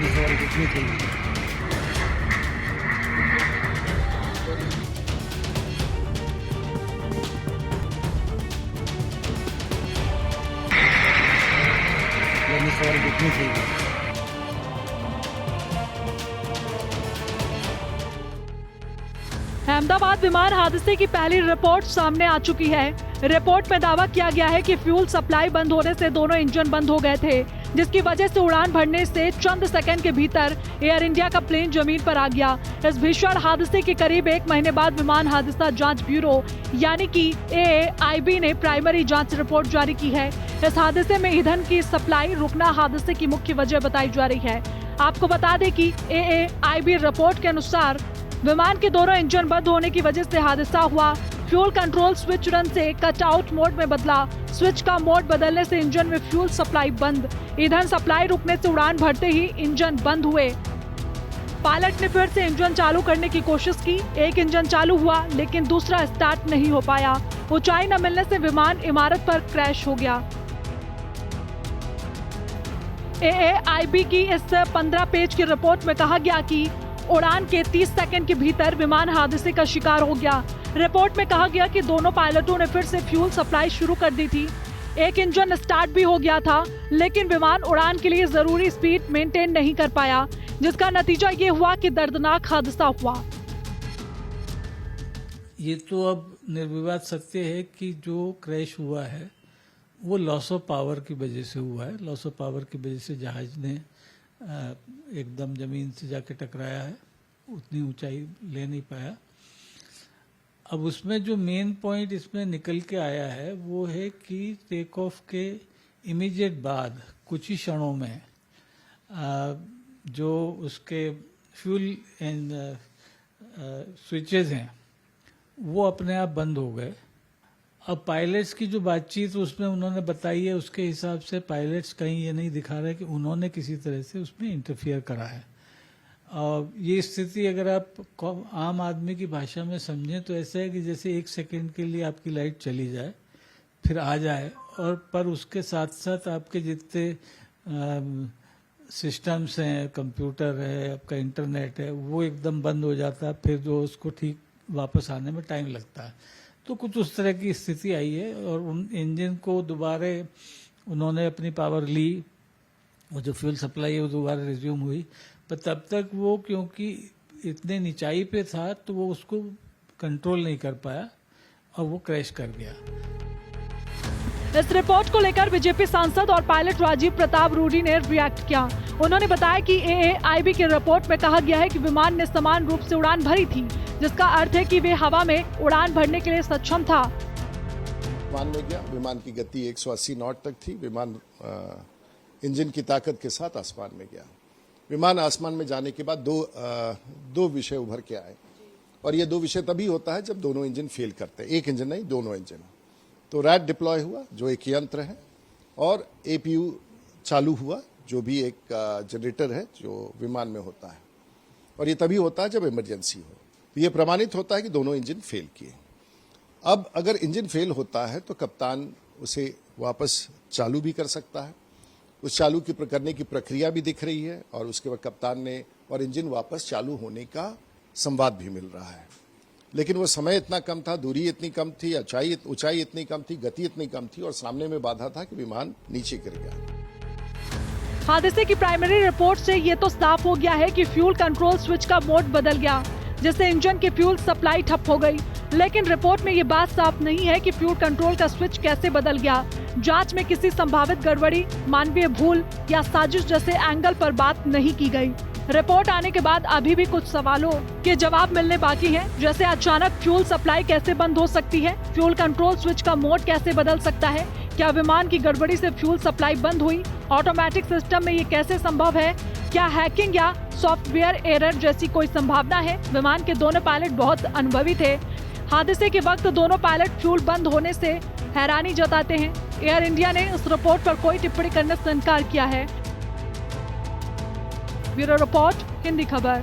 लंबी सवारी कितनी थी? लंबी सवारी कितनी थी? अहमदाबाद विमान हादसे की पहली रिपोर्ट सामने आ चुकी है। रिपोर्ट में दावा किया गया है कि फ्यूल सप्लाई बंद होने से दोनों इंजन बंद हो गए थे, जिसकी वजह से उड़ान भरने से चंद सेकंड के भीतर एयर इंडिया का प्लेन जमीन पर आ गया। इस भीषण हादसे के करीब 1 महीने बाद विमान हादसा जांच ब्यूरो यानी कि AAIB ने प्राइमरी जांच रिपोर्ट जारी की है। इस हादसे में ईंधन की सप्लाई रुकना हादसे की मुख्य वजह बताई जा रही है। आपको बता दें कि AAIB रिपोर्ट के अनुसार विमान के दोनों इंजन बंद होने की वजह से हादसा हुआ। फ्यूल कंट्रोल स्विच रन से कट आउट मोड में बदला। स्विच का मोड बदलने से इंजन में फ्यूल सप्लाई बंद। ईंधन सप्लाई रुकने से उड़ान भरते ही इंजन बंद हुए। पायलट ने फिर से इंजन चालू करने की कोशिश की। एक इंजन चालू हुआ लेकिन दूसरा स्टार्ट नहीं हो पाया। ऊंचाई न मिलने से विमान इमारत पर क्रैश हो गया। AAIB की इस 15 पेज की रिपोर्ट में कहा गया कि उड़ान के 30 सेकंड के भीतर विमान हादसे का शिकार हो गया। रिपोर्ट में कहा गया कि दोनों पायलटों ने फिर से फ्यूल सप्लाई शुरू कर दी थी। एक इंजन स्टार्ट भी हो गया था, लेकिन विमान उड़ान के लिए जरूरी स्पीड मेंटेन नहीं कर पाया, जिसका नतीजा ये हुआ कि दर्दनाक हादसा हुआ। ये तो अब निर्विवाद सत्य है कि जो क्रैश हुआ है वो लॉस ऑफ पावर की वजह से हुआ है। लॉस ऑफ पावर की वजह से जहाज ने एकदम जमीन से जाके टकराया है, उतनी ऊंचाई ले नहीं पाया। अब उसमें जो मेन पॉइंट इसमें निकल के आया है वो है कि टेक ऑफ के इमीडिएट बाद कुछ ही क्षणों में जो उसके फ्यूल एंड स्विचेस हैं वो अपने आप बंद हो गए। अब पायलट्स की जो बातचीत उसमें उन्होंने बताई है, उसके हिसाब से पायलट्स कहीं ये नहीं दिखा रहे कि उन्होंने किसी तरह से उसमें इंटरफियर करा है। और ये स्थिति अगर आप आम आदमी की भाषा में समझें तो ऐसा है कि जैसे 1 सेकंड के लिए आपकी लाइट चली जाए फिर आ जाए, और पर उसके साथ साथ आपके जितने सिस्टम्स हैं, कंप्यूटर है, आपका इंटरनेट है, वो एकदम बंद हो जाता है। फिर जो उसको ठीक वापस आने में टाइम लगता है। तो कुछ उस तरह की स्थिति आई है और उन इंजन को दोबारा उन्होंने अपनी पावर ली, वो जो फ्यूल सप्लाई है वो दोबारा रिज्यूम हुई, पर तब तक वो क्योंकि इतने नीचाई पे था तो वो उसको कंट्रोल नहीं कर पाया और वो क्रैश कर गया। इस रिपोर्ट को लेकर बीजेपी सांसद और पायलट राजीव प्रताप रूडी ने रिएक्ट किया। उन्होंने बताया कि AAIB की रिपोर्ट में कहा गया है कि विमान ने समान रूप से उड़ान भरी थी, जिसका अर्थ है कि वे हवा में उड़ान भरने के लिए सक्षम था। विमान में गया, विमान की गति 180 नॉट तक थी। विमान इंजन की ताकत के साथ आसमान में गया। विमान आसमान में जाने के बाद दो विषय उभर के आए, और ये 2 विषय तभी होता है जब दोनों इंजन फेल करते हैं। एक इंजन नहीं, दोनों इंजन। तो रैट डिप्लॉय हुआ जो एक यंत्र है, और APU चालू हुआ जो भी एक जनरेटर है जो विमान में होता है, और ये तभी होता है जब इमरजेंसी हो। तो ये प्रमाणित होता है कि दोनों इंजन फेल किए। अब अगर इंजन फेल होता है तो कप्तान उसे वापस चालू भी कर सकता है। उस चालू करने की प्रक्रिया भी दिख रही है, और उसके बाद कप्तान ने और इंजन वापस चालू होने का संवाद भी मिल रहा है। लेकिन वो समय इतना कम था, दूरी इतनी कम थी, ऊंचाई इतनी कम थी, गति इतनी कम थी, और सामने में बाधा था कि विमान नीचे गिर गया। हादसे की प्राइमरी रिपोर्ट से ये तो साफ हो गया है कि फ्यूल कंट्रोल स्विच का मोड बदल गया, जिससे इंजन की फ्यूल सप्लाई ठप हो गई। लेकिन रिपोर्ट में ये बात साफ नहीं है कि फ्यूल कंट्रोल का स्विच कैसे बदल गया। जांच में किसी संभावित गड़बड़ी, मानवीय भूल या साजिश जैसे एंगल पर बात नहीं की गई। रिपोर्ट आने के बाद अभी भी कुछ सवालों के जवाब मिलने बाकी हैं, जैसे अचानक फ्यूल सप्लाई कैसे बंद हो सकती है, फ्यूल कंट्रोल स्विच का मोड कैसे बदल सकता है, क्या विमान की गड़बड़ी से फ्यूल सप्लाई बंद हुई, ऑटोमेटिक सिस्टम में ये कैसे संभव है, क्या हैकिंग या सॉफ्टवेयर एरर जैसी कोई संभावना है। विमान के दोनों पायलट बहुत अनुभवी थे। हादसे के वक्त दोनों पायलट फ्यूल बंद होने से हैरानी जताते हैं। एयर इंडिया ने इस रिपोर्ट पर कोई टिप्पणी करने से इनकार किया है। ब्यूरो रिपोर्ट, हिंदी खबर।